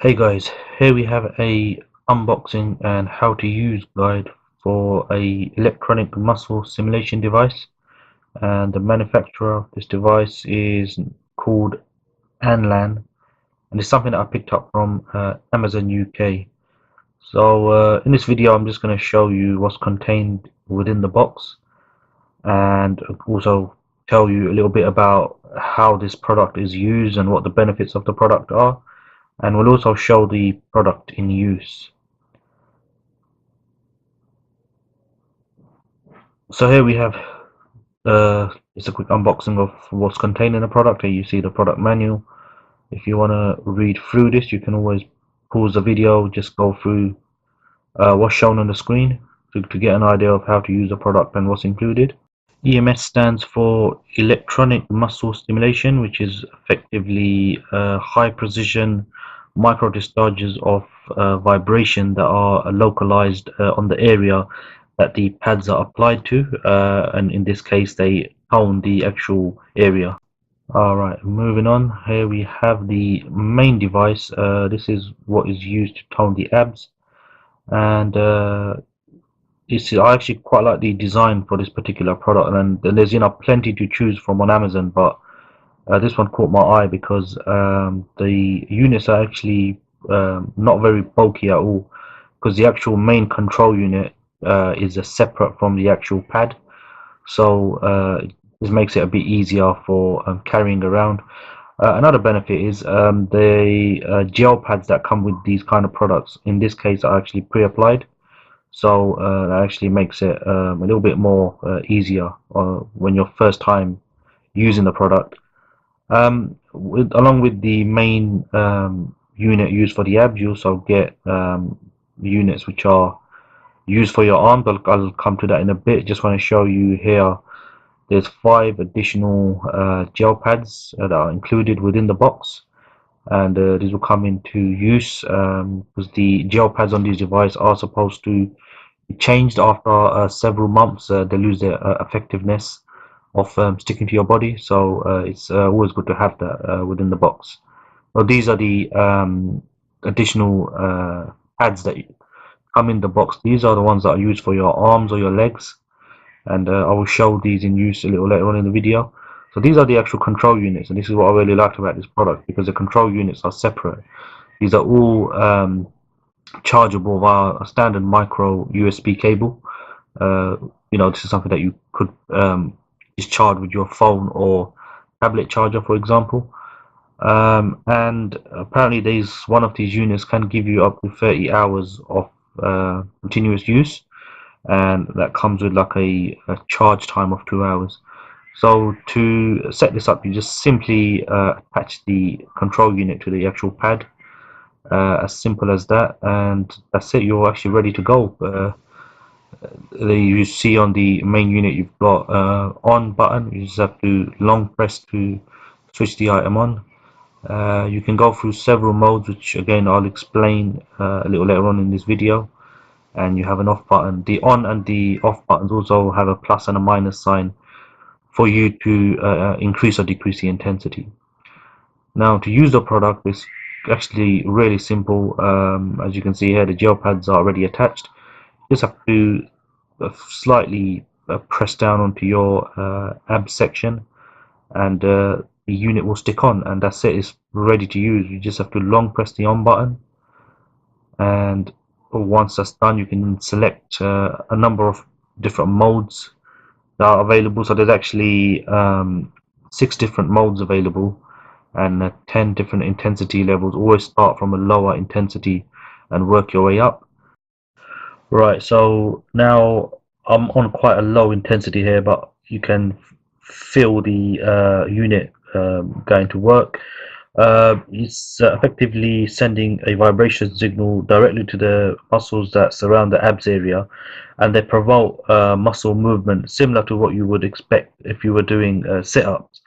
Hey guys, here we have a unboxing and how to use guide for a electronic muscle simulation device, and the manufacturer of this device is called Anlan, and it's something that I picked up from Amazon UK. So in this video I'm just going to show you what's contained within the box, and also tell you a little bit about how this product is used and what the benefits of the product are, and we'll also show the product in use. So here we have it's a quick unboxing of what's contained in the product. Here you see the product manual. If you want to read through this, you can always pause the video, just go through what's shown on the screen to get an idea of how to use the product and what's included. EMS stands for electronic muscle stimulation, which is effectively high precision micro discharges of vibration that are localized on the area that the pads are applied to, and in this case they tone the actual area. Alright, moving on. Here we have the main device. This is what is used to tone the abs, and I actually quite like the design for this particular product, and there's plenty to choose from on Amazon, but this one caught my eye because the units are actually not very bulky at all, because the actual main control unit is separate from the actual pad, so this makes it a bit easier for carrying around. Another benefit is the gel pads that come with these kind of products in this case are actually pre-applied, so that actually makes it a little bit more easier when you're first time using the product. Along with the main unit used for the abs, you also get units which are used for your arms. I'll come to that in a bit. Just want to show you here there's 5 additional gel pads that are included within the box, and these will come into use because the gel pads on this device are supposed to be changed after several months. They lose their effectiveness of sticking to your body, so it's always good to have that within the box. Well, these are the additional pads that come in the box. These are the ones that are used for your arms or your legs, and I will show these in use a little later on in the video. So these are the actual control units, and this is what I really liked about this product, because the control units are separate. These are all chargeable via a standard micro USB cable. This is something that you could discharge with your phone or tablet charger, for example. And apparently one of these units can give you up to 30 hours of continuous use, and that comes with like a charge time of 2 hours. So to set this up, you just simply attach the control unit to the actual pad, as simple as that, and that's it. You're actually ready to go. You see on the main unit you've got on button. You just have to long press to switch the item on. You can go through several modes, which again I'll explain a little later on in this video. And you have an off button. The on and the off buttons also have a plus and a minus sign for you to increase or decrease the intensity. Now, to use the product is actually really simple. As you can see here, the gel pads are already attached. You just have to slightly press down onto your abs section, and the unit will stick on, and that's it. It's ready to use. You just have to long press the on button, and once that's done, you can select a number of different modes that are available. So there's actually 6 different modes available, and 10 different intensity levels. Always start from a lower intensity and work your way up. Right, so now I'm on quite a low intensity here, but you can feel the unit going to work. It's effectively sending a vibration signal directly to the muscles that surround the abs area, and they promote muscle movement similar to what you would expect if you were doing sit-ups.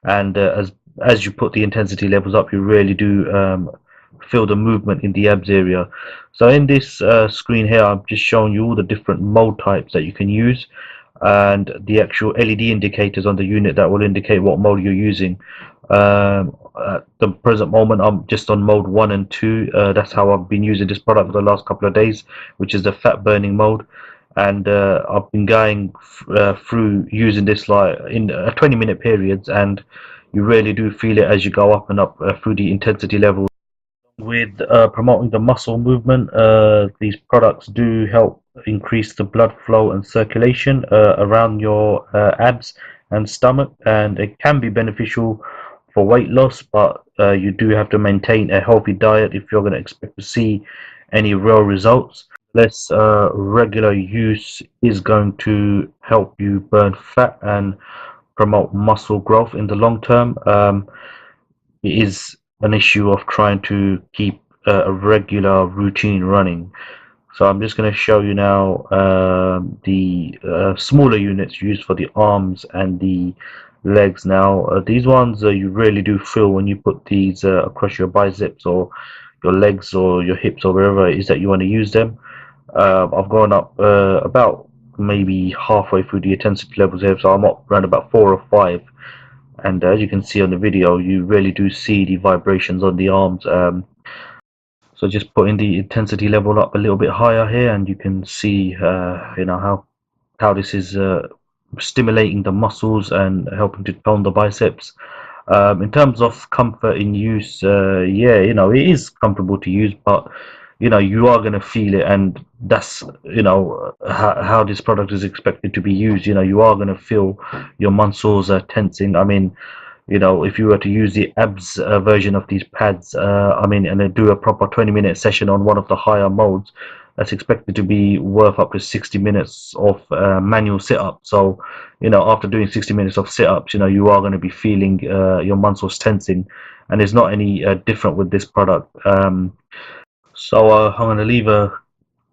And as you put the intensity levels up, you really do feel the movement in the abs area. So in this screen here, I'm just showing you all the different mode types that you can use, and the actual LED indicators on the unit that will indicate what mode you're using. at the present moment I'm just on mode 1 and 2. That's how I've been using this product for the last couple of days, which is the fat burning mode. And I've been going through using this like in 20-minute periods, and you really do feel it as you go up and up through the intensity levels. With promoting the muscle movement, these products do help increase the blood flow and circulation around your abs and stomach, and it can be beneficial for weight loss, but you do have to maintain a healthy diet if you're going to expect to see any real results. Less regular use is going to help you burn fat and promote muscle growth in the long term. It is an issue of trying to keep a regular routine running. So I'm just going to show you now the smaller units used for the arms and the legs. Now these ones you really do feel when you put these across your biceps or your legs or your hips or wherever it is that you want to use them. I've gone up about maybe halfway through the intensity levels here, so I'm up around about 4 or 5. And as you can see on the video, you really do see the vibrations on the arms. So just putting the intensity level up a little bit higher here, and you can see you know how this is stimulating the muscles and helping to tone the biceps. In terms of comfort in use, yeah, you know, it is comfortable to use, but you know, you are going to feel it, and that's, you know, how this product is expected to be used. You know, you are going to feel your muscles tensing. I mean, you know, if you were to use the abs version of these pads, I mean, and then do a proper 20-minute session on one of the higher modes, that's expected to be worth up to 60 minutes of manual sit-ups. So, you know, after doing 60 minutes of sit-ups, you know, you are going to be feeling your muscles tensing, and it's not any different with this product. So I'm going to leave a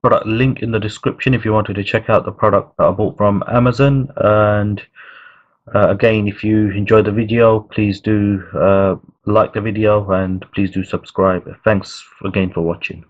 product link in the description if you wanted to check out the product that I bought from Amazon. And again, if you enjoyed the video, please do like the video, and please do subscribe. Thanks again for watching.